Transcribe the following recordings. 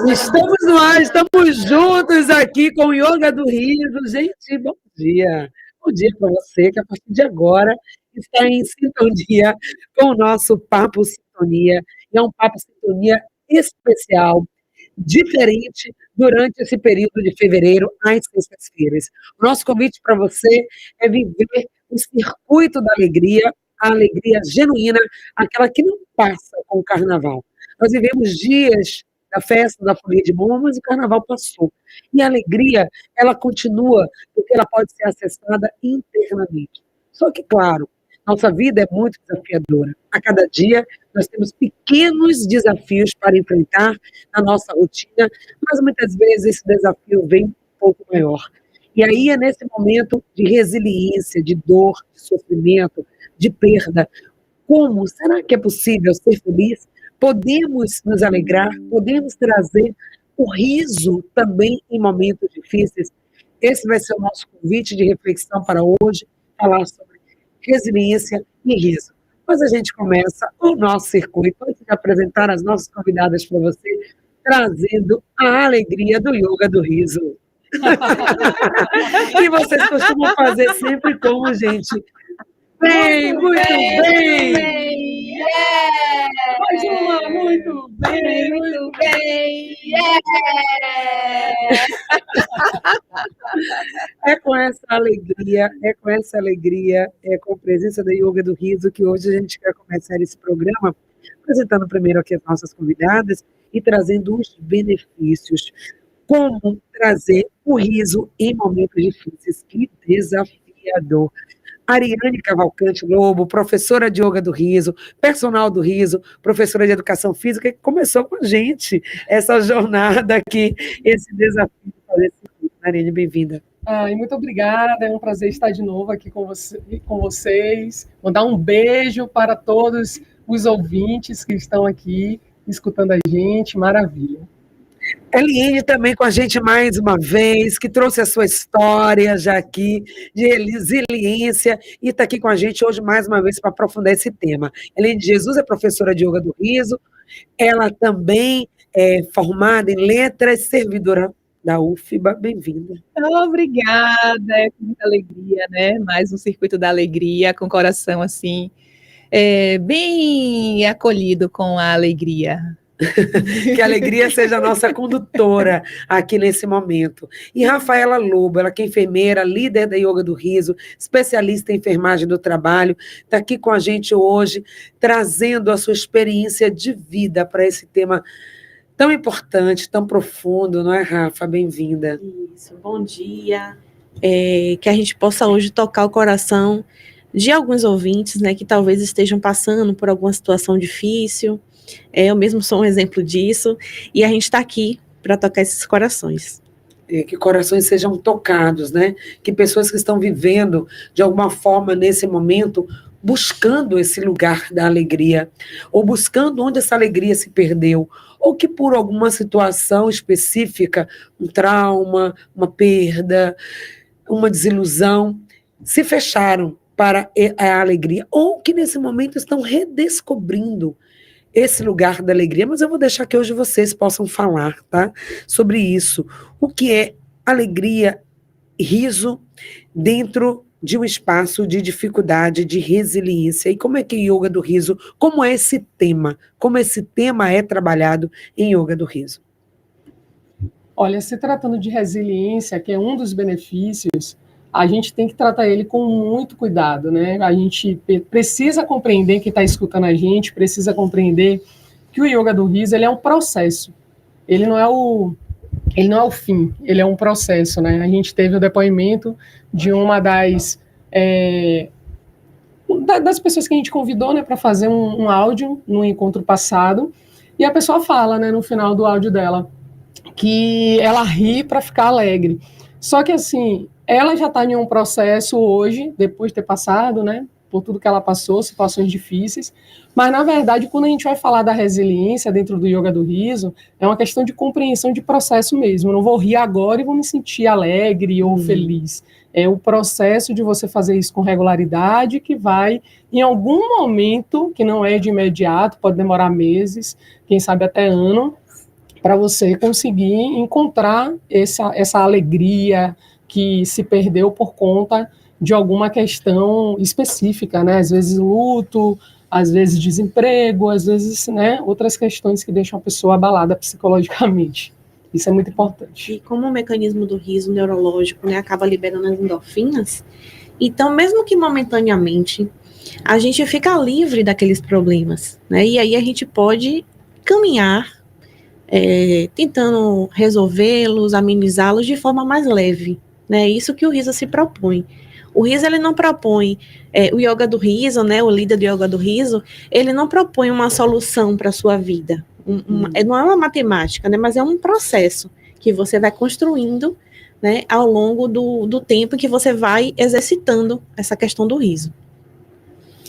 Estamos no ar, estamos juntos aqui com o Yoga do Riso. Gente, bom dia. Bom dia para você que a partir de agora está em sintonia com o nosso Papo Sintonia. E é um Papo Sintonia especial, diferente, durante esse período de fevereiro às sextas-feiras. O nosso convite para você é viver o circuito da alegria, a alegria genuína, aquela que não passa com o carnaval. Nós vivemos dias da festa, da folia de mão, mas o carnaval passou. E a alegria, ela continua, porque ela pode ser acessada internamente. Só que, claro, nossa vida é muito desafiadora. A cada dia, nós temos pequenos desafios para enfrentar na nossa rotina, mas muitas vezes esse desafio vem um pouco maior. E aí é nesse momento de resiliência, de dor, de sofrimento, de perda, como será que é possível ser feliz? Podemos nos alegrar, podemos trazer o riso também em momentos difíceis. Esse vai ser o nosso convite de reflexão para hoje, falar sobre resiliência e riso. Mas a gente começa o nosso circuito, antes de apresentar as nossas convidadas para você, trazendo a alegria do yoga do riso. E vocês costumam fazer sempre como, gente? Bem, muito bem! Yeah! Mais uma, muito bem! Muito bem! Yeah! É com essa alegria, é com a presença da Yoga do Riso que hoje a gente quer começar esse programa, apresentando primeiro aqui as nossas convidadas e trazendo os benefícios. Como trazer o riso em momentos difíceis, que desafiador. Ariane Cavalcante Lobo, professora de Yoga do Riso, personal do Riso, professora de Educação Física, que começou com a gente essa jornada aqui, esse desafio de fazer esse curso. Ariane, bem-vinda. Muito obrigada, é um prazer estar de novo aqui com vocês. Mandar um beijo para todos os ouvintes que estão aqui escutando a gente, maravilha. Eliane também com a gente mais uma vez, que trouxe a sua história já aqui, de resiliência, e está aqui com a gente hoje mais uma vez para aprofundar esse tema. Eliane Jesus é professora de Yoga do Riso, ela também é formada em letras, servidora da UFBA, bem-vinda. Obrigada, é com muita alegria, né? Mais um circuito da alegria, com o coração assim, bem acolhido com a alegria. Que a alegria seja a nossa condutora aqui nesse momento. E Rafaela Lobo, ela que é enfermeira, líder da Yoga do Riso, especialista em enfermagem do trabalho, está aqui com a gente hoje, trazendo a sua experiência de vida para esse tema tão importante, tão profundo, não é, Rafa? Bem-vinda. Isso, bom dia. Que a gente possa hoje tocar o coração de alguns ouvintes, né, que talvez estejam passando por alguma situação difícil. Eu mesmo sou um exemplo disso, e a gente está aqui para tocar esses corações. Que corações sejam tocados, né? Que pessoas que estão vivendo, de alguma forma, nesse momento, buscando esse lugar da alegria, ou buscando onde essa alegria se perdeu, ou que por alguma situação específica, um trauma, uma perda, uma desilusão, se fecharam para a alegria, ou que nesse momento estão redescobrindo esse lugar da alegria, mas eu vou deixar que hoje vocês possam falar, tá? Sobre isso. O que é alegria, riso, dentro de um espaço de dificuldade, de resiliência, e como é que Yoga do Riso, como é esse tema? Como esse tema é trabalhado em Yoga do Riso? Olha, se tratando de resiliência, que é um dos benefícios, a gente tem que tratar ele com muito cuidado, né? A gente precisa compreender, quem está escutando a gente, precisa compreender que o Yoga do Riso, ele é um processo. Ele não é o fim, ele é um processo, né? A gente teve o depoimento de uma das pessoas que a gente convidou, né, para fazer um áudio no encontro passado, e a pessoa fala, né, no final do áudio dela, que ela ri para ficar alegre. Só que, assim, ela já está em um processo hoje, depois de ter passado, né, por tudo que ela passou, situações difíceis, mas, na verdade, quando a gente vai falar da resiliência dentro do Yoga do Riso, é uma questão de compreensão de processo mesmo. Eu não vou rir agora e vou me sentir alegre ou feliz. É o processo de você fazer isso com regularidade, que vai, em algum momento, que não é de imediato, pode demorar meses, quem sabe até ano, para você conseguir encontrar essa alegria que se perdeu por conta de alguma questão específica, né? Às vezes luto, às vezes desemprego, às vezes, né, outras questões que deixam a pessoa abalada psicologicamente. Isso é muito importante. E como o mecanismo do riso neurológico, né, acaba liberando as endorfinas, então, mesmo que momentaneamente, a gente fica livre daqueles problemas, né? E aí a gente pode caminhar, tentando resolvê-los, amenizá-los de forma mais leve, né? Isso que o riso se propõe. O riso, ele não propõe, o yoga do riso, né, o líder do yoga do riso, ele não propõe uma solução para a sua vida. Não é uma matemática, né, mas é um processo que você vai construindo, né, ao longo do tempo que você vai exercitando essa questão do riso.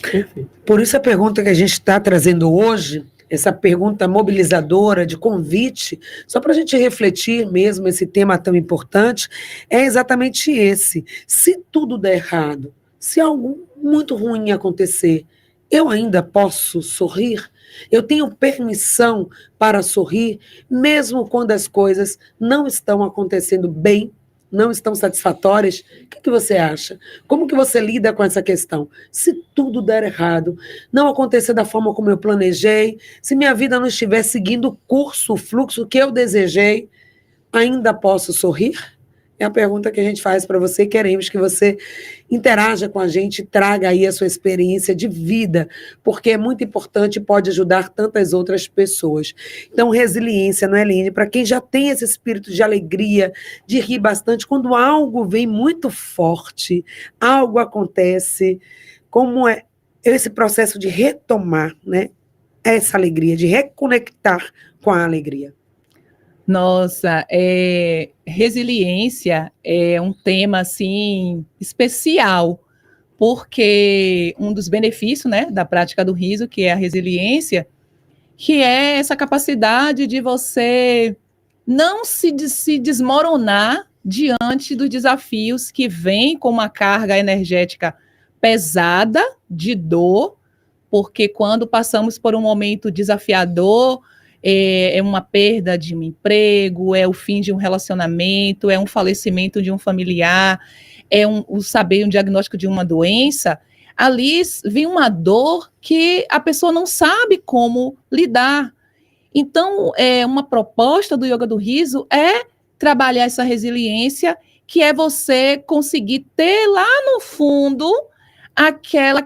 Perfeito. Por isso a pergunta que a gente está trazendo hoje, essa pergunta mobilizadora, de convite, só para a gente refletir mesmo esse tema tão importante, é exatamente esse. Se tudo der errado, se algo muito ruim acontecer, eu ainda posso sorrir? Eu tenho permissão para sorrir, mesmo quando as coisas não estão acontecendo bem, não estão satisfatórias? O que você acha? Como que você lida com essa questão? Se tudo der errado, não acontecer da forma como eu planejei, se minha vida não estiver seguindo o curso, o fluxo que eu desejei, ainda posso sorrir? É a pergunta que a gente faz para você. Queremos que você interaja com a gente, traga aí a sua experiência de vida, porque é muito importante e pode ajudar tantas outras pessoas. Então, resiliência, não é, Eline? Para quem já tem esse espírito de alegria, de rir bastante, quando algo vem muito forte, algo acontece, como é esse processo de retomar, né, essa alegria, de reconectar com a alegria. Nossa, resiliência é um tema, assim, especial, porque um dos benefícios, né, da prática do riso, que é a resiliência, que é essa capacidade de você não se desmoronar diante dos desafios que vêm com uma carga energética pesada, de dor, porque quando passamos por um momento desafiador, é uma perda de um emprego, é o fim de um relacionamento, é um falecimento de um familiar, o saber um diagnóstico de uma doença, ali vem uma dor que a pessoa não sabe como lidar. Então, uma proposta do yoga do riso é trabalhar essa resiliência, que é você conseguir ter lá no fundo aquele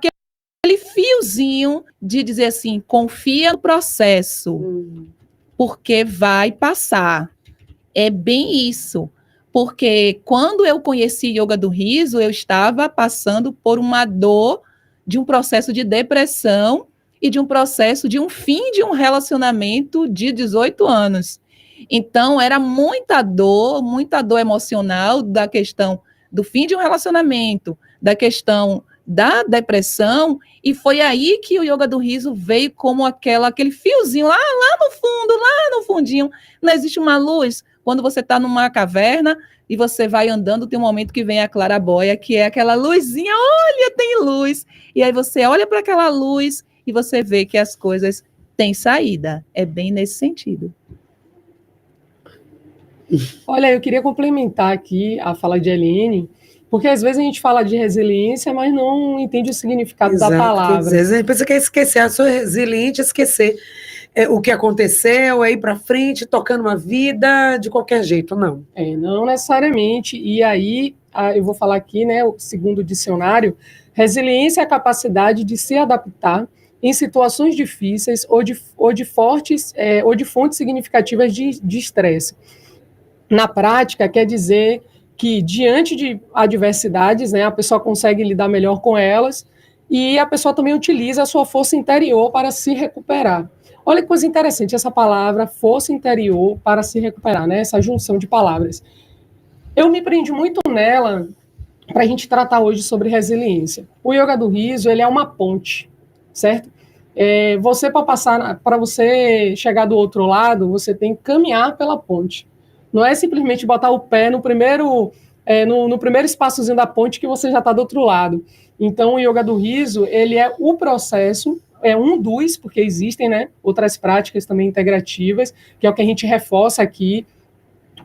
fiozinho de dizer assim, confia no processo, porque vai passar. É bem isso. Porque quando eu conheci yoga do riso, eu estava passando por uma dor de um processo de depressão e de um processo de um fim de um relacionamento de 18 anos. Então, era muita dor emocional da questão do fim de um relacionamento, da questão da depressão, e foi aí que o yoga do riso veio como aquele fiozinho lá no fundo, lá no fundinho. Não existe uma luz. Quando você está numa caverna e você vai andando, tem um momento que vem a clarabóia, que é aquela luzinha, olha, tem luz. E aí você olha para aquela luz e você vê que as coisas têm saída. É bem nesse sentido. Olha, eu queria complementar aqui a fala de Eline, porque às vezes a gente fala de resiliência, mas não entende o significado da palavra. Às vezes a gente pensa que é esquecer, eu sou resiliente, esquecer o que aconteceu, é ir para frente, tocando uma vida de qualquer jeito, não. Não necessariamente, e aí eu vou falar aqui, né, segundo o dicionário, resiliência é a capacidade de se adaptar em situações difíceis ou de fontes significativas de estresse. Na prática, quer dizer que diante de adversidades, né, a pessoa consegue lidar melhor com elas e a pessoa também utiliza a sua força interior para se recuperar. Olha que coisa interessante essa palavra, força interior para se recuperar, né, essa junção de palavras. Eu me prendi muito nela para a gente tratar hoje sobre resiliência. O yoga do riso, ele é uma ponte, certo? Para você chegar do outro lado, você tem que caminhar pela ponte. Não é simplesmente botar o pé no primeiro espaçozinho da ponte que você já está do outro lado. Então, o yoga do riso, ele é o processo é um dos, porque existem, né, outras práticas também integrativas, que é o que a gente reforça aqui.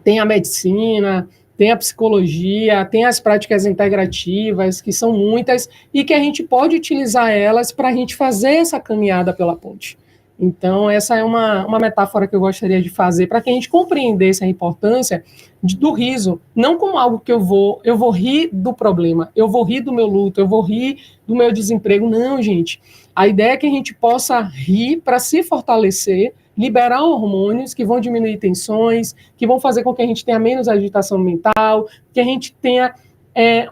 Tem a medicina, tem a psicologia, tem as práticas integrativas, que são muitas, e que a gente pode utilizar elas para a gente fazer essa caminhada pela ponte. Então, essa é uma metáfora que eu gostaria de fazer para que a gente compreendesse a importância do riso, não como algo que eu vou rir do problema, eu vou rir do meu luto, eu vou rir do meu desemprego. Não, gente. A ideia é que a gente possa rir para se fortalecer, liberar hormônios que vão diminuir tensões, que vão fazer com que a gente tenha menos agitação mental, que a gente tenha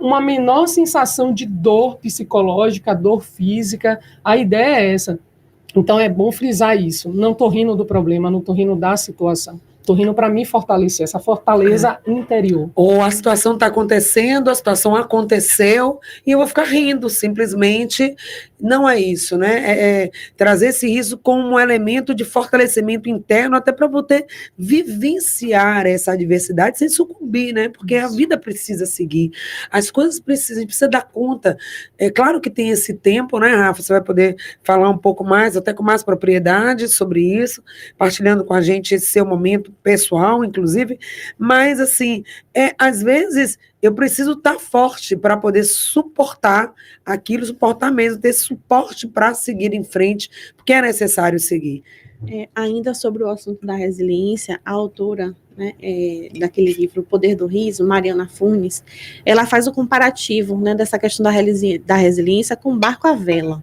uma menor sensação de dor psicológica, dor física. A ideia é essa. Então é bom frisar isso. Não estou rindo do problema, não estou rindo da situação. Estou rindo para me fortalecer, essa fortaleza interior. Ou a situação está acontecendo, a situação aconteceu, e eu vou ficar rindo, simplesmente. Não é isso, né? É trazer esse riso como um elemento de fortalecimento interno, até para poder vivenciar essa adversidade sem sucumbir, né? Porque a vida precisa seguir, as coisas precisam, a gente precisa dar conta. É claro que tem esse tempo, né, Rafa? Você vai poder falar um pouco mais, até com mais propriedade sobre isso, partilhando com a gente esse seu momento pessoal, inclusive, mas assim, às vezes eu preciso estar forte para poder suportar aquilo, suportar mesmo, ter suporte para seguir em frente, porque é necessário seguir. Ainda sobre o assunto da resiliência, a autora, né, daquele livro O Poder do Riso, Mariana Funes, ela faz o comparativo, né, dessa questão da resiliência com o barco à vela,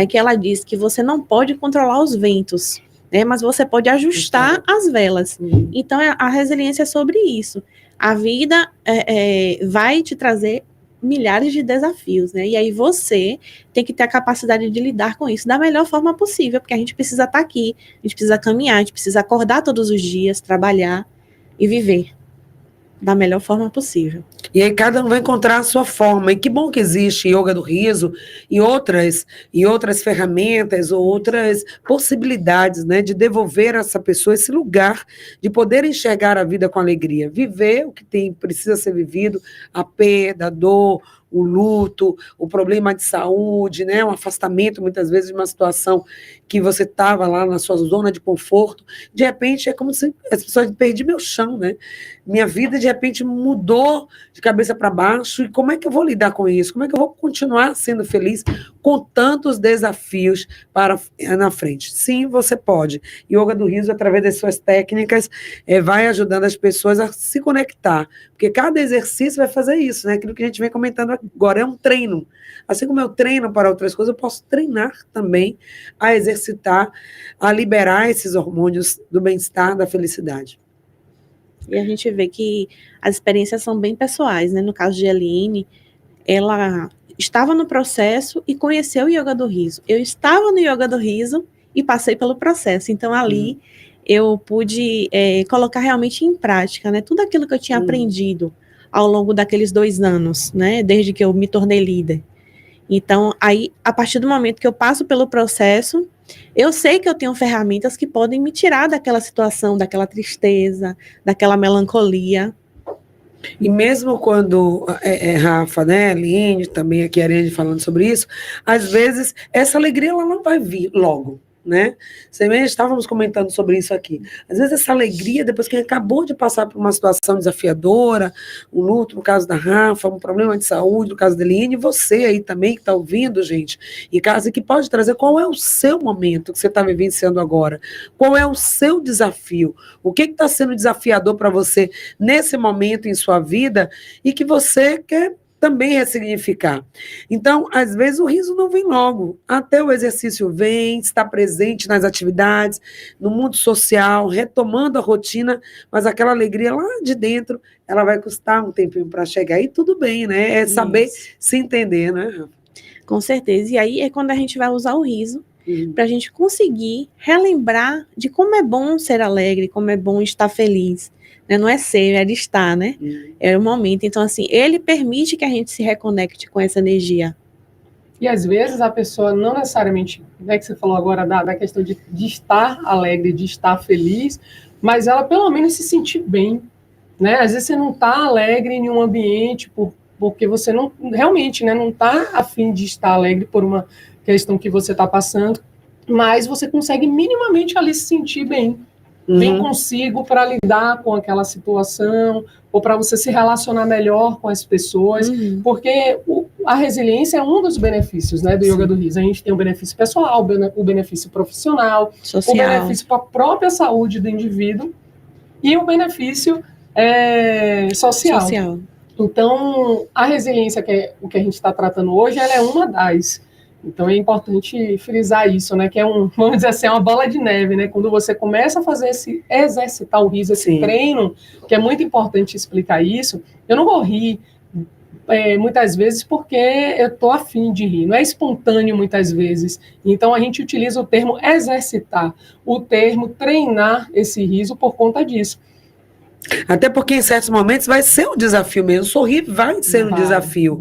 que ela diz que você não pode controlar os ventos, mas você pode ajustar as velas. Então, a resiliência é sobre isso. A vida vai te trazer milhares de desafios, né? E aí você tem que ter a capacidade de lidar com isso da melhor forma possível, porque a gente precisa estar aqui, a gente precisa caminhar, a gente precisa acordar todos os dias, trabalhar e viver da melhor forma possível. E aí cada um vai encontrar a sua forma. E que bom que existe yoga do riso e outras ferramentas ou outras possibilidades, né, de devolver a essa pessoa esse lugar de poder enxergar a vida com alegria, viver o que precisa ser vivido, a perda, a dor, o luto, o problema de saúde, né, um afastamento muitas vezes de uma situação que você estava lá na sua zona de conforto. De repente é como se as pessoas perdi meu chão, né? Minha vida de repente mudou de cabeça para baixo, e como é que eu vou lidar com isso? Como é que eu vou continuar sendo feliz com tantos desafios na frente? Sim, você pode. Yoga do Riso, através das suas técnicas, vai ajudando as pessoas a se conectar, porque cada exercício vai fazer isso, né? Aquilo que a gente vem comentando agora é um treino. Assim como eu treino para outras coisas, eu posso treinar também a exercitar, a liberar esses hormônios do bem-estar, da felicidade. E a gente vê que as experiências são bem pessoais, né? No caso de Aline, ela estava no processo e conheceu o Yoga do Riso. Eu estava no Yoga do Riso e passei pelo processo. Então, ali, eu pude colocar realmente em prática, né? Tudo aquilo que eu tinha aprendido ao longo daqueles 2 anos, né? Desde que eu me tornei líder. Então, aí, a partir do momento que eu passo pelo processo, eu sei que eu tenho ferramentas que podem me tirar daquela situação, daquela tristeza, daquela melancolia. E mesmo quando Rafa, né, Aline, também aqui a Ariane falando sobre isso, às vezes essa alegria ela não vai vir logo, né? Estávamos comentando sobre isso aqui. Às vezes essa alegria, depois que acabou de passar por uma situação desafiadora, um luto no caso da Rafa, um problema de saúde no caso da Eline, você aí também que está ouvindo, gente, e que pode trazer qual é o seu momento que você está vivenciando agora, qual é o seu desafio, o que está sendo desafiador para você nesse momento em sua vida e que você quer também ressignificar. Então, às vezes o riso não vem logo, até o exercício vem, está presente nas atividades, no mundo social, retomando a rotina, mas aquela alegria lá de dentro, ela vai custar um tempinho para chegar, e tudo bem, né? É saber se entender, né? Com certeza, e aí é quando a gente vai usar o riso, para a gente conseguir relembrar de como é bom ser alegre, como é bom estar feliz. Não é ser, é de estar, né? É o momento. Então, assim, ele permite que a gente se reconecte com essa energia. E, às vezes, a pessoa não necessariamente, né, que você falou agora da questão de estar alegre, de estar feliz, mas ela, pelo menos, se sentir bem, né? Às vezes, você não está alegre em um ambiente porque você não, realmente, né, não está a fim de estar alegre por uma questão que você está passando. mas você consegue minimamente ali se sentir bem consigo para lidar com aquela situação, ou para você se relacionar melhor com as pessoas, porque a resiliência é um dos benefícios, né, do yoga do riso. A gente tem o benefício pessoal, o benefício profissional, social, o benefício para a própria saúde do indivíduo e o benefício social. Então, a resiliência, que é o que a gente está tratando hoje, ela é uma das. Então, é importante frisar isso, né? Que é vamos dizer assim, uma bola de neve, né? Quando você começa a fazer exercitar o riso, esse treino, que é muito importante explicar isso. Eu não vou rir muitas vezes porque eu estou afim de rir, não é espontâneo muitas vezes. Então, a gente utiliza o termo exercitar, o termo treinar esse riso por conta disso. Até porque em certos momentos vai ser um desafio mesmo. Sorrir vai ser um desafio.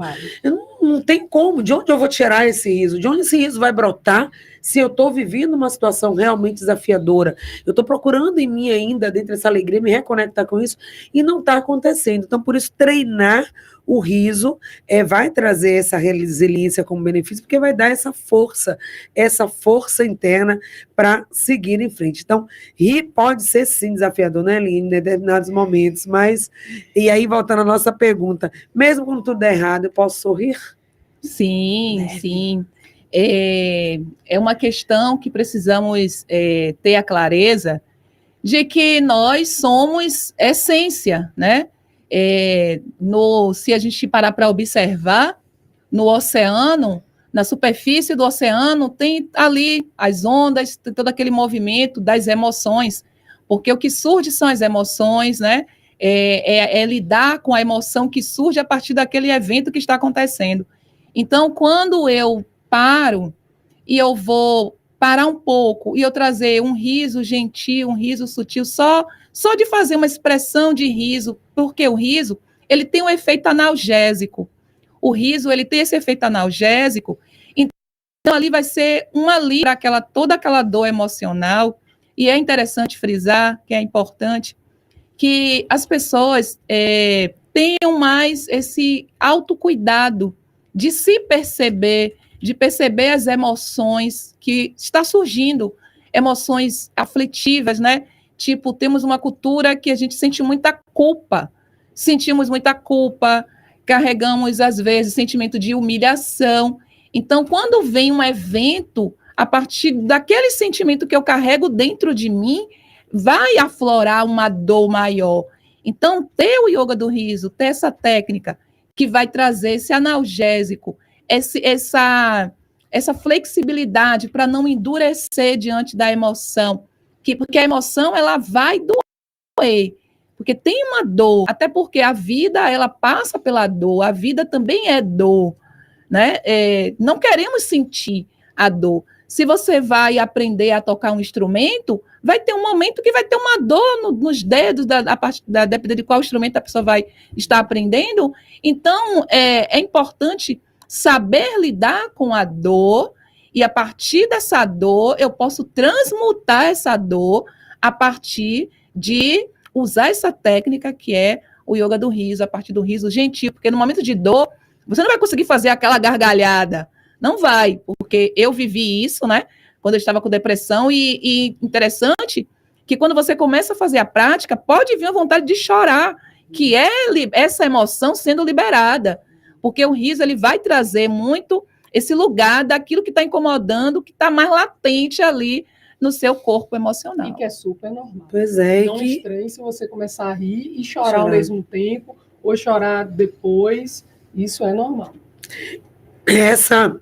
Não tem como. De onde eu vou tirar esse riso? De onde esse riso vai brotar se eu estou vivendo uma situação realmente desafiadora? Eu estou procurando em mim ainda, dentro dessa alegria, me reconectar com isso e não está acontecendo. Então, por isso, treinar o riso vai trazer essa resiliência como benefício, porque vai dar essa força interna para seguir em frente. Então, rir pode ser sim desafiador, né, Aline, em determinados momentos, mas, e aí voltando à nossa pergunta, mesmo quando tudo der errado, eu posso sorrir? Sim, sim. É uma questão que precisamos ter a clareza de que nós somos essência, né? Se a gente parar para observar, no oceano, na superfície do oceano, tem ali as ondas, tem todo aquele movimento das emoções, porque o que surge são as emoções, né? É lidar com a emoção que surge a partir daquele evento que está acontecendo. Então, quando eu paro e eu vou parar um pouco e eu trazer um riso gentil, um riso sutil, só de fazer uma expressão de riso, porque o riso, ele tem um efeito analgésico. O riso, ele tem esse efeito analgésico, então ali vai ser um alívio para toda aquela dor emocional, e é interessante frisar, que é importante, que as pessoas tenham mais esse autocuidado de se perceber, de perceber as emoções que está surgindo, emoções aflitivas, né? Tipo, temos uma cultura que a gente sente muita culpa, sentimos muita culpa, carregamos, às vezes, sentimento de humilhação. Então, quando vem um evento, a partir daquele sentimento que eu carrego dentro de mim, vai aflorar uma dor maior. Então, ter o yoga do riso, ter essa técnica que vai trazer esse analgésico, essa flexibilidade para não endurecer diante da emoção, porque a emoção ela vai doer, porque tem uma dor, até porque a vida ela passa pela dor, a vida também é dor, né? Não queremos sentir a dor. Se você vai aprender a tocar um instrumento, vai ter um momento que vai ter uma dor nos dedos, dependendo de qual instrumento a pessoa vai estar aprendendo. Então, é importante saber lidar com a dor, e a partir dessa dor, eu posso transmutar essa dor a partir de usar essa técnica que é o yoga do riso, a partir do riso gentil, porque no momento de dor, você não vai conseguir fazer aquela gargalhada, não vai, porque eu vivi isso, né, quando eu estava com depressão, e interessante que quando você começa a fazer a prática, pode vir a vontade de chorar, que é essa emoção sendo liberada, porque o riso ele vai trazer muito esse lugar daquilo que está incomodando, que está mais latente ali no seu corpo emocional. E que é super normal. Pois é. Não estranhe se você começar a rir e chorar ao mesmo tempo, ou chorar depois, isso é normal. Essa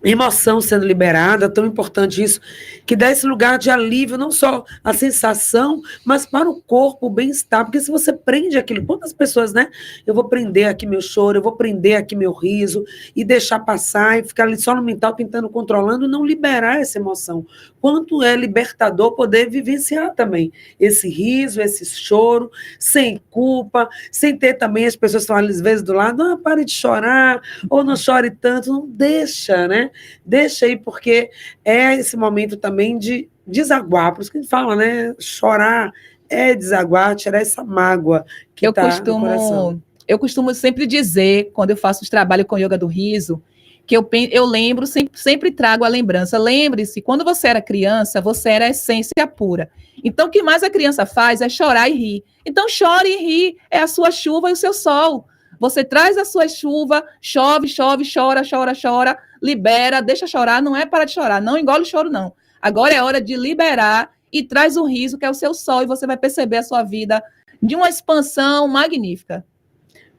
emoção sendo liberada, tão importante isso, que dá esse lugar de alívio, não só a sensação, mas para o corpo, o bem-estar, porque se você prende aquilo, quantas pessoas, né, eu vou prender aqui meu choro, eu vou prender aqui meu riso, e deixar passar, e ficar ali só no mental, tentando, controlando, não liberar essa emoção, quanto é libertador poder vivenciar também esse riso, esse choro, sem culpa, sem ter também as pessoas que estão às vezes do lado, pare de chorar, ou não chore tanto, não deixa, né? Deixa aí, porque é esse momento também de desaguar, por isso que a gente fala, né? Chorar é desaguar, tirar essa mágoa que está no coração. Eu costumo sempre dizer, quando eu faço os trabalhos com yoga do riso, que eu lembro, sempre trago a lembrança. Lembre-se, quando você era criança, você era a essência pura. Então, o que mais a criança faz é chorar e rir. Então, chore e ri, é a sua chuva e o seu sol. Você traz a sua chuva, chove, chora, libera, deixa chorar, não é para de chorar, não engole o choro, não. Agora é hora de liberar e traz o riso, que é o seu sol, e você vai perceber a sua vida de uma expansão magnífica.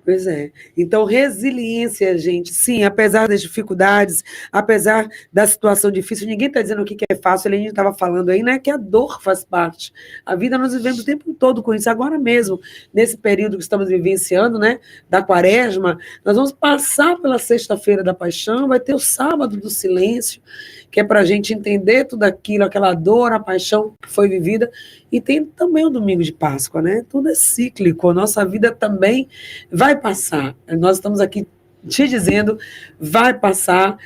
Pois é. Então, resiliência, gente, sim, apesar das dificuldades, apesar da situação difícil, ninguém está dizendo o que é fácil, a gente estava falando aí, né, que a dor faz parte. A vida nós vivemos o tempo todo com isso, agora mesmo, nesse período que estamos vivenciando, né, da quaresma, nós vamos passar pela sexta-feira da paixão, vai ter o sábado do silêncio, que é para a gente entender tudo aquilo, aquela dor, a paixão que foi vivida, e tem também o domingo de Páscoa, né? Tudo é cíclico, a nossa vida também vai passar. Nós estamos aqui te dizendo, vai passar.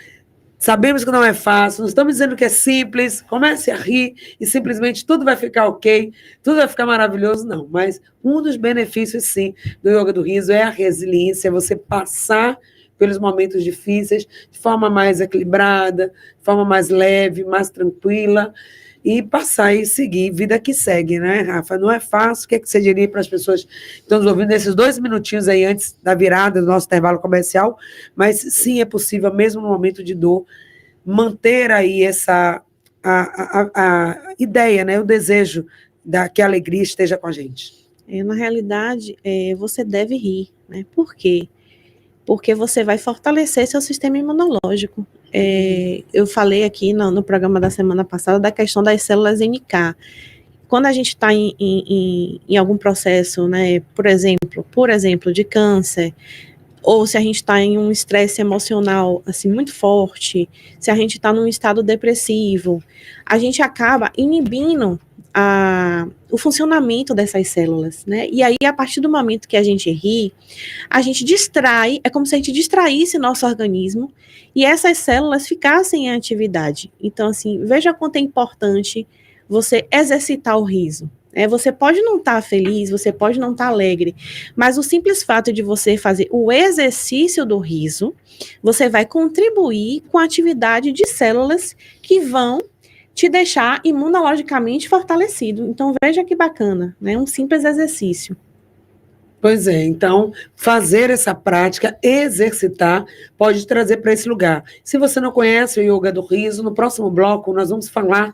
Sabemos que não é fácil, não estamos dizendo que é simples, comece a rir e simplesmente tudo vai ficar ok, tudo vai ficar maravilhoso, não. Mas um dos benefícios, sim, do yoga do riso é a resiliência, você passar pelos momentos difíceis de forma mais equilibrada, de forma mais leve, mais tranquila, e passar e seguir, vida que segue, né, Rafa? Não é fácil. O que é que você diria para as pessoas que estão nos ouvindo nesses 2 minutinhos aí antes da virada do nosso intervalo comercial? Mas sim, é possível, mesmo no momento de dor, manter aí a ideia, né, o desejo que a alegria esteja com a gente. Na realidade, você deve rir, né? Por quê? Porque você vai fortalecer seu sistema imunológico. Eu falei aqui no programa da semana passada da questão das células NK. Quando a gente está em algum processo, né, por exemplo, de câncer, ou se a gente está em um estresse emocional assim, muito forte, se a gente está num estado depressivo, a gente acaba inibindo o funcionamento dessas células, né? E aí, a partir do momento que a gente ri, a gente distrai, é como se a gente distraísse nosso organismo e essas células ficassem em atividade. Então, assim, veja quanto é importante você exercitar o riso. Você pode não estar feliz, você pode não estar alegre, mas o simples fato de você fazer o exercício do riso, você vai contribuir com a atividade de células que vão te deixar imunologicamente fortalecido. Então, veja que bacana, né? Um simples exercício. Pois é, então, fazer essa prática, exercitar, pode te trazer para esse lugar. Se você não conhece o Yoga do Riso, no próximo bloco nós vamos falar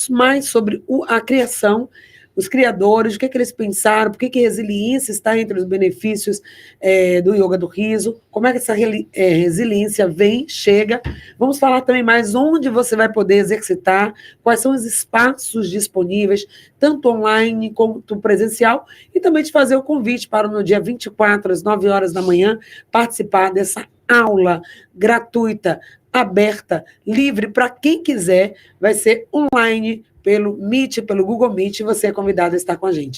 mais sobre a criação, os criadores, o que eles pensaram, por que resiliência está entre os benefícios do yoga do riso, como é que essa resiliência vem, chega. Vamos falar também mais onde você vai poder exercitar, quais são os espaços disponíveis, tanto online quanto presencial, e também te fazer o convite para no dia 24, às 9 horas da manhã, participar dessa aula gratuita, aberta, livre, para quem quiser, vai ser online, pelo Meet, pelo Google Meet, você é convidado a estar com a gente.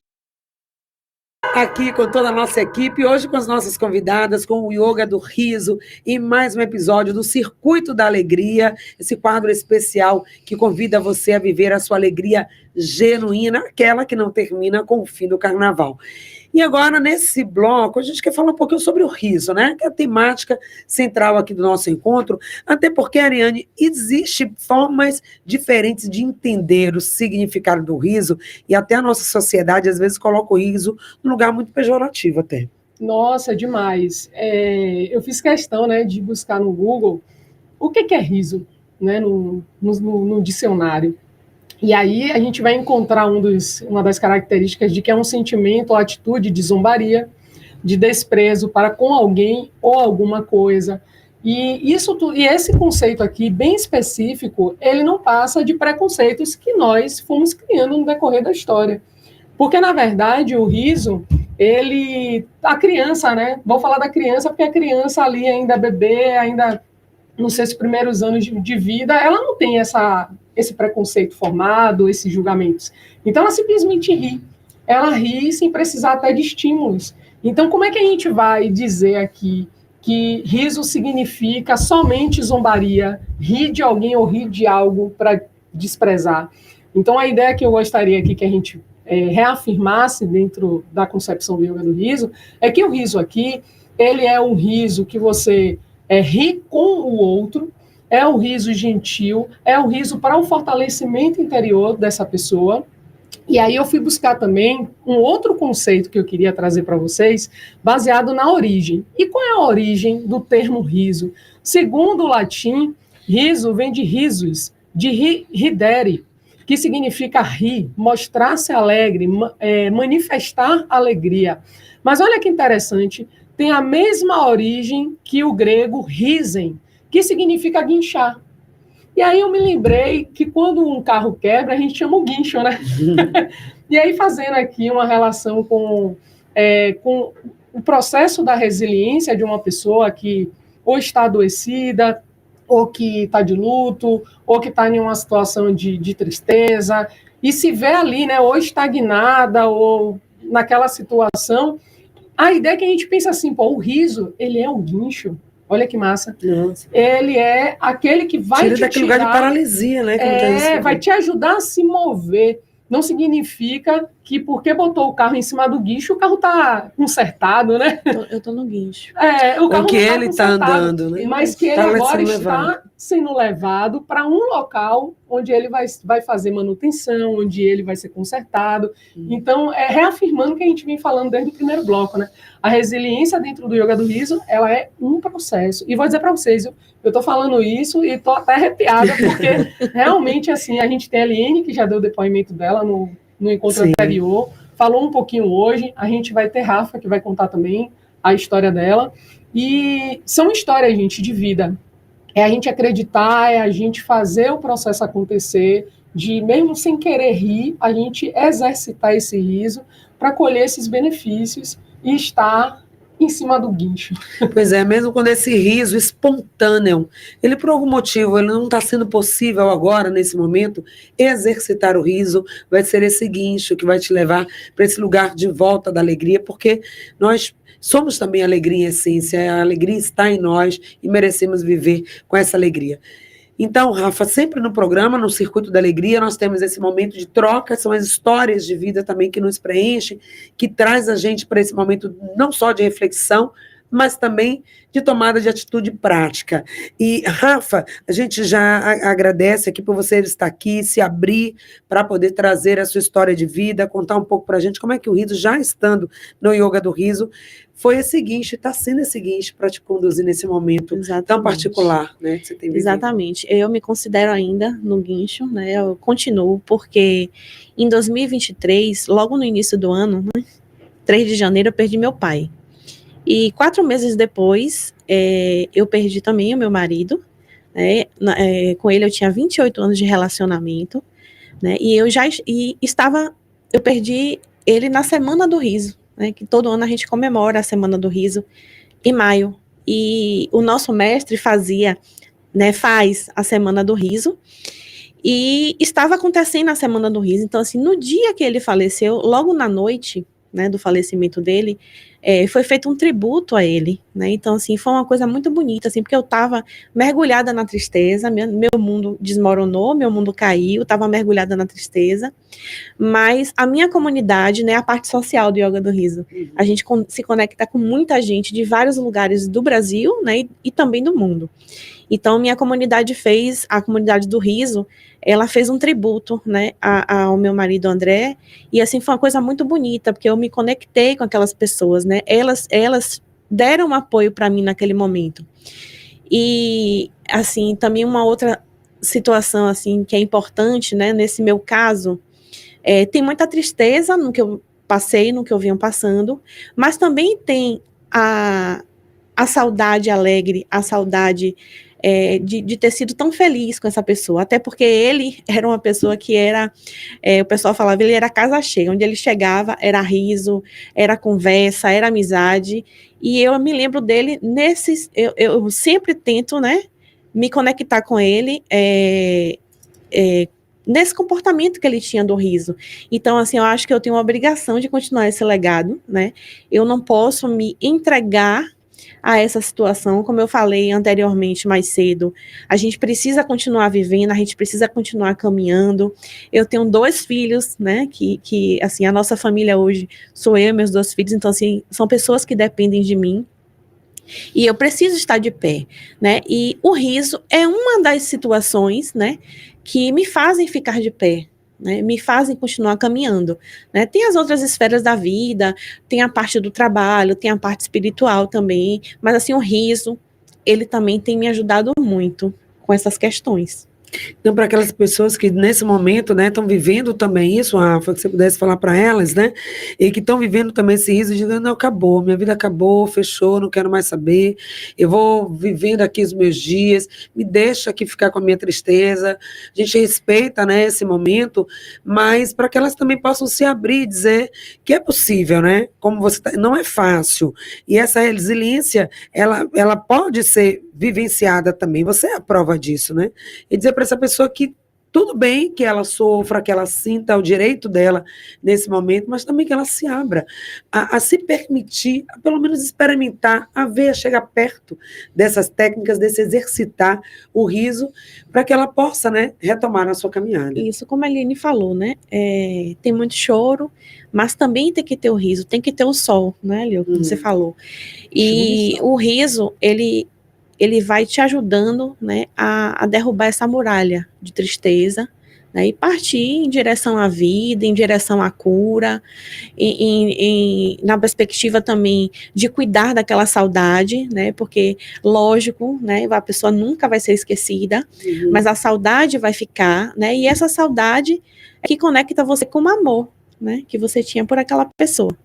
Aqui com toda a nossa equipe, hoje com as nossas convidadas, com o Yoga do Riso, e mais um episódio do Circuito da Alegria, esse quadro especial que convida você a viver a sua alegria genuína, aquela que não termina com o fim do carnaval. E agora, nesse bloco, a gente quer falar um pouquinho sobre o riso, né? Que é a temática central aqui do nosso encontro, até porque, Ariane, existem formas diferentes de entender o significado do riso, e até a nossa sociedade, às vezes, coloca o riso num lugar muito pejorativo até. Nossa, demais. Eu fiz questão, né, de buscar no Google o que é riso, né, no dicionário. E aí a gente vai encontrar uma das características de que é um sentimento ou atitude de zombaria, de desprezo para com alguém ou alguma coisa. E esse conceito aqui, bem específico, ele não passa de preconceitos que nós fomos criando no decorrer da história. Porque, na verdade, o riso, a criança, né? Vou falar da criança porque a criança ali ainda bebê, ainda nos seus primeiros anos de vida, ela não tem esse preconceito formado, esses julgamentos. Então, ela simplesmente ri. Ela ri sem precisar até de estímulos. Então, como é que a gente vai dizer aqui que riso significa somente zombaria, rir de alguém ou rir de algo para desprezar? Então, a ideia que eu gostaria aqui que a gente reafirmasse dentro da concepção do yoga do riso é que o riso aqui, ele é um riso que você é rir com o outro, é o riso gentil, é o riso para o fortalecimento interior dessa pessoa. E aí eu fui buscar também um outro conceito que eu queria trazer para vocês, baseado na origem. E qual é a origem do termo riso? Segundo o latim, riso vem de risus, de ridere, que significa rir, mostrar-se alegre, manifestar alegria. Mas olha que interessante, tem a mesma origem que o grego risen, que significa guinchar. E aí eu me lembrei que quando um carro quebra, a gente chama o guincho, né? E aí fazendo aqui uma relação com o processo da resiliência de uma pessoa que ou está adoecida, ou que está de luto, ou que está em uma situação de tristeza, e se vê ali, né, ou estagnada, ou naquela situação, a ideia é que a gente pensa assim, pô, o riso, ele é um guincho. Olha que massa. Nossa. Ele é aquele que vai Tira te daquele tirar... lugar de paralisia, né? vai te ajudar a se mover. Não significa que porque botou o carro em cima do guincho, o carro está consertado, né? Eu tô no guincho. O carro Ou que não ele está andando, né? Mas que ele Tá agora sendo está sendo levado para um local onde ele vai fazer manutenção, onde ele vai ser consertado. Então, reafirmando o que a gente vem falando desde o primeiro bloco, né? A resiliência dentro do yoga do riso, ela é um processo. E vou dizer para vocês, eu estou falando isso e estou até arrepiada, porque realmente, assim, a gente tem a Eliane, que já deu o depoimento dela no encontro anterior, falou um pouquinho hoje, a gente vai ter Rafa, que vai contar também a história dela. E são histórias, gente, de vida. É a gente acreditar, é a gente fazer o processo acontecer, de mesmo sem querer rir, a gente exercitar esse riso para colher esses benefícios e estar em cima do guincho. Pois é, mesmo quando esse riso espontâneo, ele por algum motivo, ele não está sendo possível agora, nesse momento, exercitar o riso, vai ser esse guincho que vai te levar para esse lugar de volta da alegria, porque nós somos também alegria em essência, a alegria está em nós e merecemos viver com essa alegria. Então, Rafa, sempre no programa, no Circuito da Alegria, nós temos esse momento de troca, são as histórias de vida também que nos preenchem, que traz a gente para esse momento não só de reflexão, mas também de tomada de atitude prática. E, Rafa, a gente já agradece aqui por você estar aqui, se abrir para poder trazer a sua história de vida, contar um pouco para a gente como é que o riso, já estando no Yoga do Riso, foi esse guincho, está sendo esse guincho para te conduzir nesse momento tão particular, né, que você tem vivido. Exatamente. Eu me considero ainda no guincho, né, eu continuo, porque em 2023, logo no início do ano, né, 3 de janeiro, eu perdi meu pai. E 4 meses depois, eu perdi também o meu marido, né, com ele eu tinha 28 anos de relacionamento, né, e eu perdi ele na Semana do Riso, né, que todo ano a gente comemora a Semana do Riso, em maio, e o nosso mestre faz a Semana do Riso, e estava acontecendo a Semana do Riso, então assim, no dia que ele faleceu, logo na noite, né, do falecimento dele, foi feito um tributo a ele, né, então assim, foi uma coisa muito bonita, assim, porque eu estava mergulhada na tristeza, meu mundo desmoronou, meu mundo caiu, estava mergulhada na tristeza, mas a minha comunidade, né, a parte social do Yoga do Riso, a gente se conecta com muita gente de vários lugares do Brasil, né, e também do mundo. Então, minha comunidade a comunidade do Riso, ela fez um tributo, né, ao meu marido André, e assim, foi uma coisa muito bonita, porque eu me conectei com aquelas pessoas, né, elas deram um apoio para mim naquele momento. E, assim, também uma outra situação, assim, que é importante, né, nesse meu caso, tem muita tristeza no que eu passei, no que eu venho passando, mas também tem a saudade alegre, a saudade de ter sido tão feliz com essa pessoa, até porque ele era uma pessoa que o pessoal falava, ele era casa cheia, onde ele chegava era riso, era conversa, era amizade, e eu me lembro dele eu sempre tento, né, me conectar com ele, nesse comportamento que ele tinha do riso. Então, assim, eu acho que eu tenho a obrigação de continuar esse legado, né, eu não posso me entregar a essa situação, como eu falei anteriormente mais cedo, a gente precisa continuar vivendo, a gente precisa continuar caminhando. Eu tenho 2 filhos, né, que assim, a nossa família hoje sou eu e meus 2 filhos, então assim, são pessoas que dependem de mim, E eu preciso estar de pé, né? E o riso é uma das situações, né, que me fazem ficar de pé, né, me fazem continuar caminhando, né? Tem as outras esferas da vida, tem a parte do trabalho, tem a parte espiritual também, mas assim, o riso, ele também tem me ajudado muito com essas questões. Então, para aquelas pessoas que nesse momento, né, estão vivendo também isso, Rafa, que você pudesse falar para elas, né, e que estão vivendo também esse riso, dizendo, não, acabou, minha vida acabou, fechou, não quero mais saber, eu vou vivendo aqui os meus dias, me deixa aqui ficar com a minha tristeza, a gente respeita, né, esse momento, mas para que elas também possam se abrir e dizer que é possível, né, como você não é fácil, e essa resiliência, ela pode ser vivenciada também, você é a prova disso, né, e dizer para essa pessoa que tudo bem que ela sofra, que ela sinta o direito dela nesse momento, mas também que ela se abra a se permitir, a pelo menos experimentar, a ver, a chegar perto dessas técnicas, desse exercitar o riso, para que ela possa, né, retomar a sua caminhada. Isso, como a Aline falou, né, tem muito choro, mas também tem que ter o riso, tem que ter o sol, né, Lio, como você falou. E o riso, ele vai te ajudando, né, a derrubar essa muralha de tristeza, né, e partir em direção à vida, em direção à cura, na perspectiva também de cuidar daquela saudade, né, porque, lógico, né, a pessoa nunca vai ser esquecida, mas a saudade vai ficar, né, e essa saudade é que conecta você com o amor, né, que você tinha por aquela pessoa.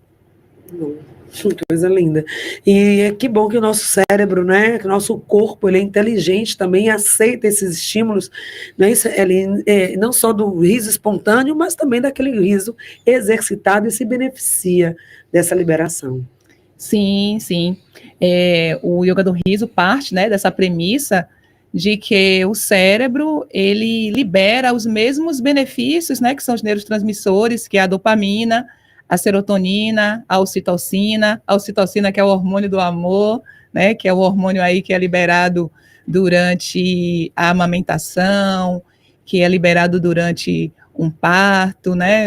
Que coisa linda. E que bom que o nosso cérebro, né, que o nosso corpo, ele é inteligente também, aceita esses estímulos, né, não só do riso espontâneo, mas também daquele riso exercitado e se beneficia dessa liberação. Sim, sim. O yoga do riso parte, né, dessa premissa de que o cérebro, ele libera os mesmos benefícios, né, que são os neurotransmissores, que é a dopamina, a serotonina, a ocitocina que é o hormônio do amor, né, que é o hormônio aí que é liberado durante a amamentação, que é liberado durante um parto, né,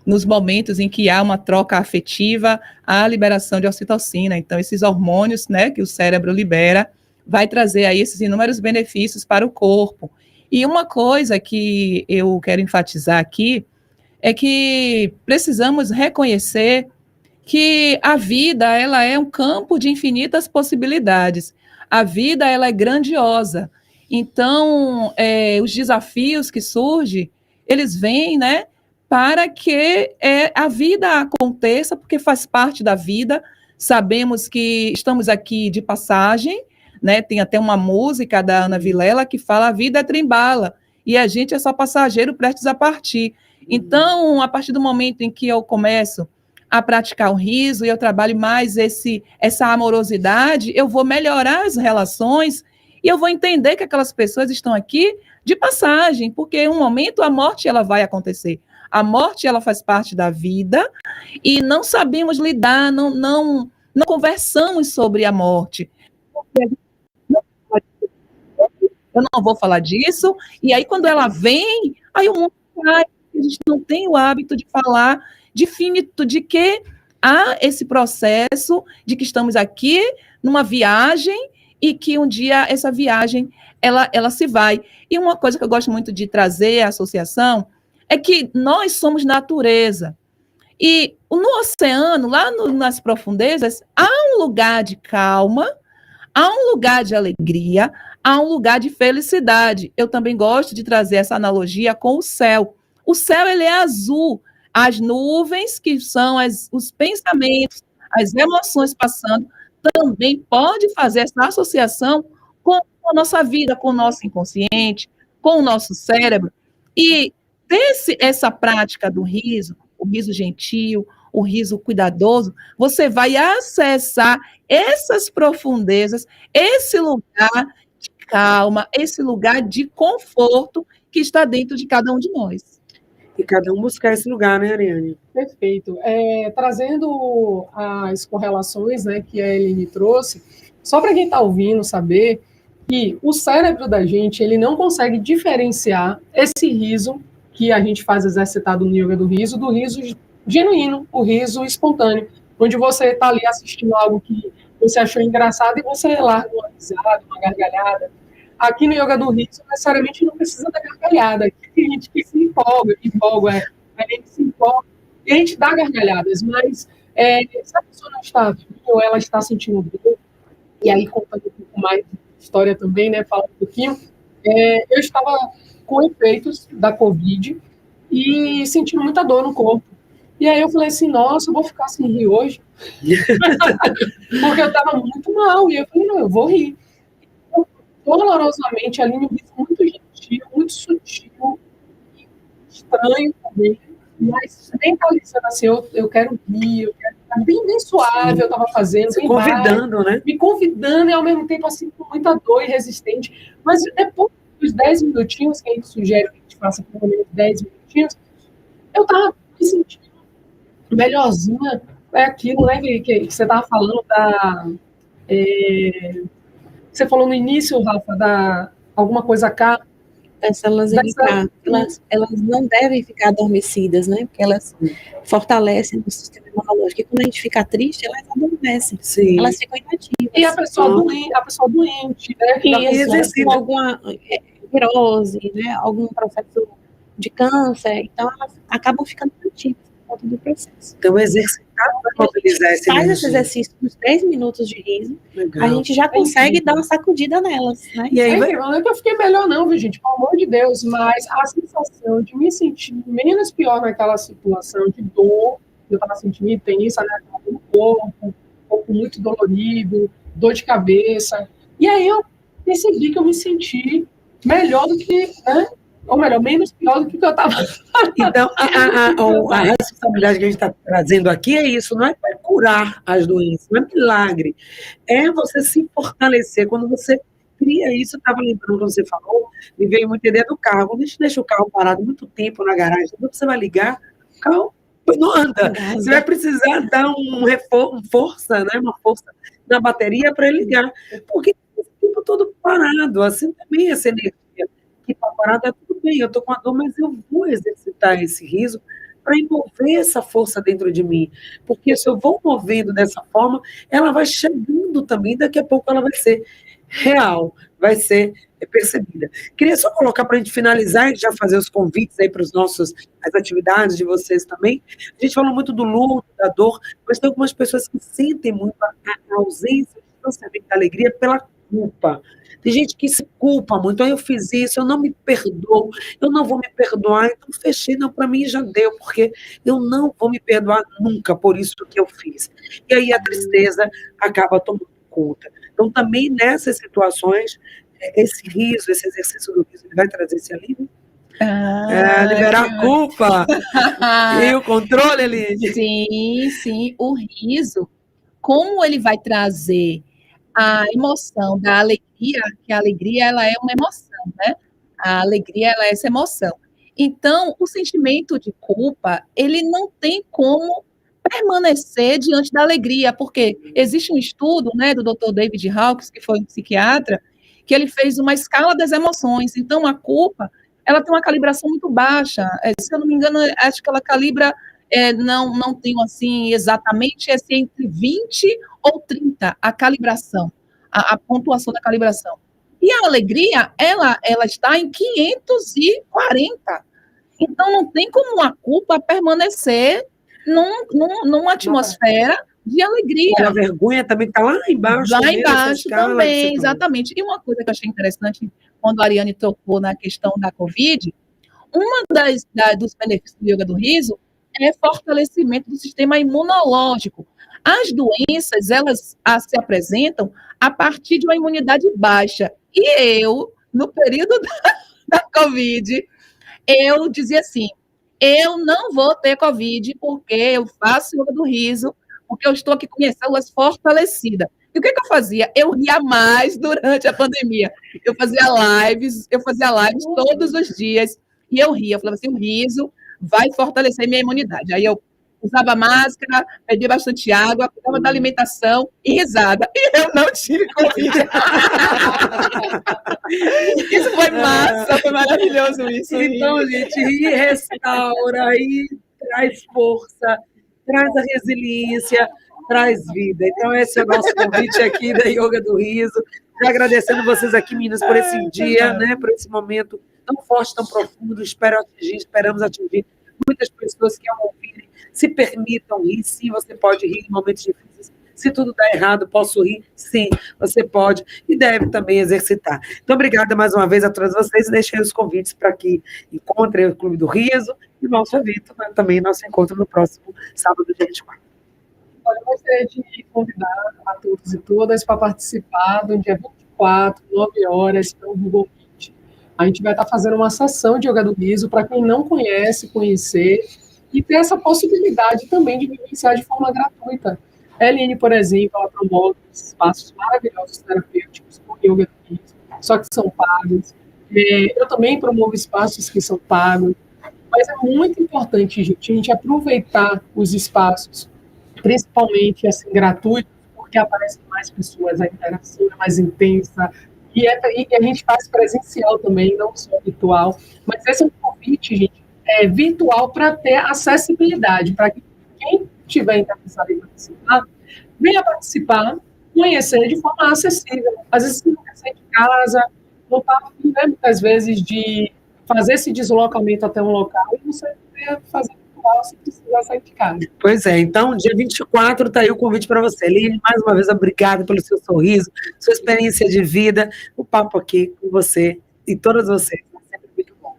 nos momentos em que há uma troca afetiva, há a liberação de ocitocina. Então, esses hormônios, né, que o cérebro libera, vai trazer aí esses inúmeros benefícios para o corpo. E uma coisa que eu quero enfatizar aqui é que precisamos reconhecer que a vida, ela é um campo de infinitas possibilidades. A vida, ela é grandiosa. Então, os desafios que surgem, eles vêm, né, para que a vida aconteça, porque faz parte da vida. Sabemos que estamos aqui de passagem, né? Tem até uma música da Ana Vilela que fala: a vida é trem-bala, e a gente é só passageiro prestes a partir. Então, a partir do momento em que eu começo a praticar o riso e eu trabalho mais essa amorosidade, eu vou melhorar as relações e eu vou entender que aquelas pessoas estão aqui de passagem, porque em um momento a morte ela vai acontecer. A morte ela faz parte da vida e não sabemos lidar, não conversamos sobre a morte. Eu não vou falar disso, e aí quando ela vem, aí o mundo cai. A gente não tem o hábito de falar de que há esse processo de que estamos aqui numa viagem e que um dia essa viagem ela se vai. E uma coisa que eu gosto muito de trazer à associação é que nós somos natureza. E no oceano, lá nas profundezas, há um lugar de calma, há um lugar de alegria, há um lugar de felicidade. Eu também gosto de trazer essa analogia com o céu. O céu, ele é azul. As nuvens, que são os pensamentos, as emoções passando, também pode fazer essa associação com a nossa vida, com o nosso inconsciente, com o nosso cérebro. E essa prática do riso, o riso gentil, o riso cuidadoso, você vai acessar essas profundezas, esse lugar de calma, esse lugar de conforto que está dentro de cada um de nós. E cada um buscar esse lugar, né, Ariane? Perfeito. Trazendo as correlações, né, que a Eline trouxe, só para quem está ouvindo saber que o cérebro da gente, ele não consegue diferenciar esse riso que a gente faz exercitado no yoga do riso genuíno, o riso espontâneo, onde você está ali assistindo algo que você achou engraçado e você larga uma risada, uma gargalhada. Aqui no Yoga do Riso, necessariamente não precisa da gargalhada. Aqui tem gente que se empolga, a gente se empolga e a gente dá gargalhadas, mas se a pessoa não está vindo ou ela está sentindo dor, e aí contando um pouco mais de história também, né, falando um pouquinho, eu estava com efeitos da Covid e sentindo muita dor no corpo. E aí eu falei assim, nossa, eu vou ficar sem rir hoje. Porque eu estava muito mal. E eu falei, não, eu vou rir. Então, dolorosamente, ali, um riso muito gentil, muito sutil, estranho também, mas mentalizando assim, eu quero rir, eu quero ficar bem suave, eu estava fazendo, Se convidando, baixo, né? Me convidando e ao mesmo tempo assim, com muita dor e resistente. Mas depois dos 10 minutinhos, que a gente sugere que a gente faça pelo menos 10 minutinhos, eu estava me sentindo melhorzinha. É aquilo, né, que você estava falando você falou no início, Rafa, da alguma coisa cá. As células elas não devem ficar adormecidas, né? Porque elas fortalecem o sistema imunológico. E quando a gente fica triste, elas adormecem. Sim. Elas ficam inativas. E a pessoa doente, né? E exercita com alguma virose, né? Algum processo de câncer. Então, elas acabam ficando inativas por conta do processo. Então, exercitar para mobilizar esse faz esse exercício nos 10 minutos de riso, legal, a gente já consegue dar uma sacudida nelas, né? E aí não é que eu fiquei melhor não, viu, gente? Pelo amor de Deus, mas a sensação de me sentir menos pior naquela situação de dor, eu estava sentindo intensa, né? No corpo muito dolorido, dor de cabeça, e aí eu percebi que eu me senti melhor do que, né? Ou melhor, menos pior do que eu estava. Então, a responsabilidade que a gente está trazendo aqui é isso, não é para curar as doenças, não é milagre, é você se fortalecer. Quando você cria isso, eu estava lembrando quando você falou, me veio muita ideia do carro. Quando a gente deixa o carro parado muito tempo na garagem, quando você vai ligar, o carro não anda. Você vai precisar dar uma força na bateria para ele ligar, porque o tempo todo parado, assim também essa energia que está parada, tudo bem, eu estou com a dor, mas eu vou exercitar esse riso para envolver essa força dentro de mim, porque se eu vou movendo dessa forma, ela vai chegando também, daqui a pouco ela vai ser real, vai ser percebida. Queria só colocar para a gente finalizar e já fazer os convites aí para as atividades de vocês também. A gente falou muito do luto, da dor, mas tem algumas pessoas que sentem muito a ausência, o distanciamento da alegria pela culpa. Tem gente que se culpa muito, eu fiz isso, eu não me perdoo, eu não vou me perdoar, então fechei, não, para mim já deu, porque eu não vou me perdoar nunca por isso que eu fiz. E aí a tristeza acaba tomando conta. Então também nessas situações, esse riso, esse exercício do riso, ele vai trazer esse alívio? Liberar a culpa e o controle, Eliane. Sim, o riso, como ele vai trazer a emoção da alegria, que a alegria ela é uma emoção, né? A alegria ela é essa emoção. Então, o sentimento de culpa, ele não tem como permanecer diante da alegria, porque existe um estudo, né, do Dr. David Hawkins, que foi um psiquiatra, que ele fez uma escala das emoções. Então, a culpa, ela tem uma calibração muito baixa. Se eu não me engano, acho que ela calibra, não tenho assim exatamente, entre 20 ou 30 a calibração, a pontuação da calibração. E a alegria, ela está em 540. Então, não tem como a culpa permanecer numa atmosfera de alegria. A vergonha também está lá embaixo. Lá embaixo também, exatamente. E uma coisa que eu achei interessante, quando a Ariane tocou na questão da Covid, uma dos benefícios do yoga do riso é fortalecimento do sistema imunológico. As doenças, elas se apresentam a partir de uma imunidade baixa. E eu, no período da Covid, eu dizia assim, eu não vou ter Covid porque eu faço yoga do riso, porque eu estou aqui com minhas células fortalecidas. E o que eu fazia? Eu ria mais durante a pandemia. Eu fazia lives todos os dias, e eu ria. Eu falava assim, o riso vai fortalecer minha imunidade. Aí eu usava máscara, bebia bastante água, cuidava da alimentação e risada. E eu não tive Covid. Isso foi massa, foi maravilhoso isso. Então, gente, rir restaura, rir traz força, traz a resiliência, traz vida. Então, esse é o nosso convite aqui da Yoga do Riso. Já agradecendo vocês aqui, meninas, por esse dia, né, por esse momento tão forte, tão profundo. Esperamos atingir muitas pessoas que, ao ouvirem, se permitam rir. Sim, você pode rir em momentos difíceis. Se tudo dá errado, posso rir? Sim, você pode e deve também exercitar. Então, obrigada mais uma vez a todos vocês e deixei os convites para que encontrem o Clube do Riso e o nosso evento, né, também nosso encontro no próximo sábado, dia 24. Olha, eu gostaria de convidar a todos e todas para participar do dia 24, 9 horas, pelo Google Meet. A gente vai estar fazendo uma sessão de Yoga do Riso para quem não conhece, conhecer e ter essa possibilidade também de vivenciar de forma gratuita. A Eline, por exemplo, ela promove espaços maravilhosos terapêuticos com Yoga do Riso, só que são pagos. Eu também promovo espaços que são pagos, mas é muito importante, gente, a gente aproveitar os espaços, principalmente assim, gratuitos, porque aparecem mais pessoas, a interação é mais intensa, e a gente faz presencial também, não só virtual, mas esse é um convite, gente, virtual para ter acessibilidade, para que quem tiver interessado em participar, venha participar, conhecer de forma acessível. Às vezes você não quer sair de casa, não está afim, né, muitas vezes, de fazer esse deslocamento até um local, e você poder fazer virtual sem precisar sair de casa. Pois é, então, dia 24, está aí o convite para você. Eline, mais uma vez, obrigada pelo seu sorriso, sua experiência de vida, o papo aqui com você e todas vocês. É sempre muito bom.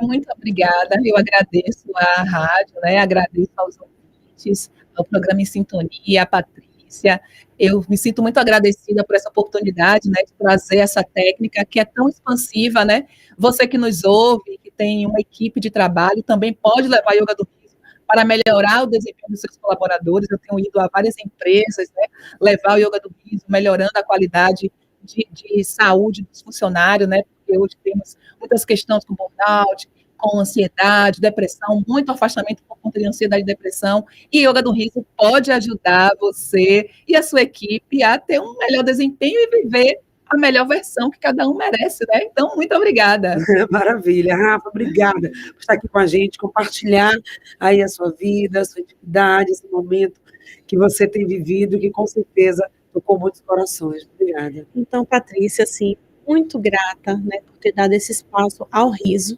Muito obrigada, eu agradeço à rádio, né? Agradeço aos ouvintes, ao programa Em Sintonia, a Patrícia. Eu me sinto muito agradecida por essa oportunidade, né, de trazer essa técnica que é tão expansiva, né? Você que nos ouve, que tem uma equipe de trabalho, também pode levar a Yoga do Riso para melhorar o desempenho dos seus colaboradores. Eu tenho ido a várias empresas, né, levar o Yoga do Riso, melhorando a qualidade de saúde dos funcionários, né? Porque hoje temos muitas questões com burnout, com ansiedade, depressão, muito afastamento por conta de ansiedade e depressão, e Yoga do Riso pode ajudar você e a sua equipe a ter um melhor desempenho e viver a melhor versão que cada um merece, né? Então, muito obrigada. Maravilha. Rafa, obrigada por estar aqui com a gente, compartilhar aí a sua vida, a sua atividade, esse momento que você tem vivido, que com certeza tocou muitos corações. Obrigada. Então, Patrícia, assim, muito grata, né, por ter dado esse espaço ao riso.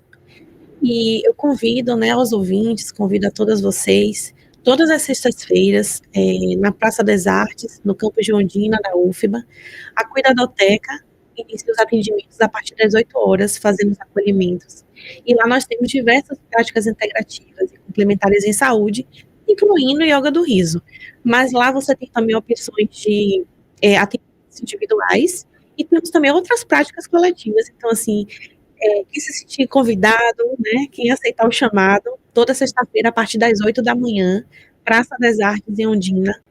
E eu convido, né, aos ouvintes, convido a todas vocês, todas as sextas-feiras, na Praça das Artes, no campus de Ondina, da UFBA, a Cuidadoteca inicia os atendimentos a partir das 8 horas, fazendo os acolhimentos. E lá nós temos diversas práticas integrativas e complementares em saúde, incluindo Yoga do Riso. Mas lá você tem também opções de atendimentos individuais e temos também outras práticas coletivas. Então, assim, quem se sentir convidado, né, quem aceitar o chamado, toda sexta-feira, a partir das 8 da manhã, Praça das Artes, em Ondina,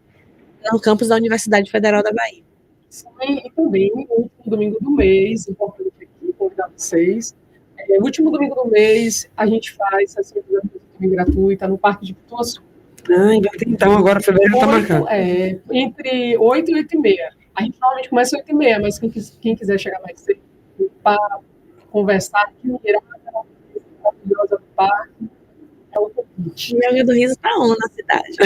no campus da Universidade Federal da Bahia. Sim, e também, no último domingo do mês, importante aqui, convidar vocês, no último domingo do mês, a gente faz sessão de também gratuita no Parque de Pituaçu. Então, agora fevereiro está marcado. Entre 8 e 8 e meia. A gente normalmente começa às 8 e meia, mas quem quiser chegar mais cedo, para conversar, admirar aquela maravilhosa do parque, é o convite. Yoga do Riso está on na cidade.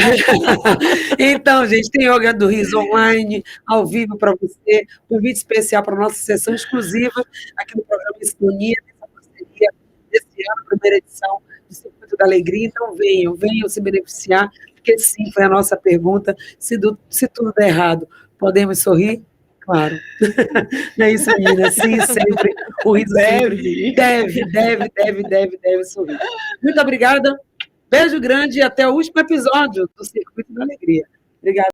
Então, gente, tem Yoga do Riso online, ao vivo para você, convite especial para a nossa sessão exclusiva aqui no programa Em Sintonia, dessa parceria desse ano, primeira edição do Circuito da Alegria. Então, venham se beneficiar, porque sim, foi a nossa pergunta, se tudo der errado, podemos sorrir? Claro. Não é isso, menina? Sim, sempre. O riso deve sorrir. Muito obrigada. Beijo grande e até o último episódio do Circuito da Alegria. Obrigada.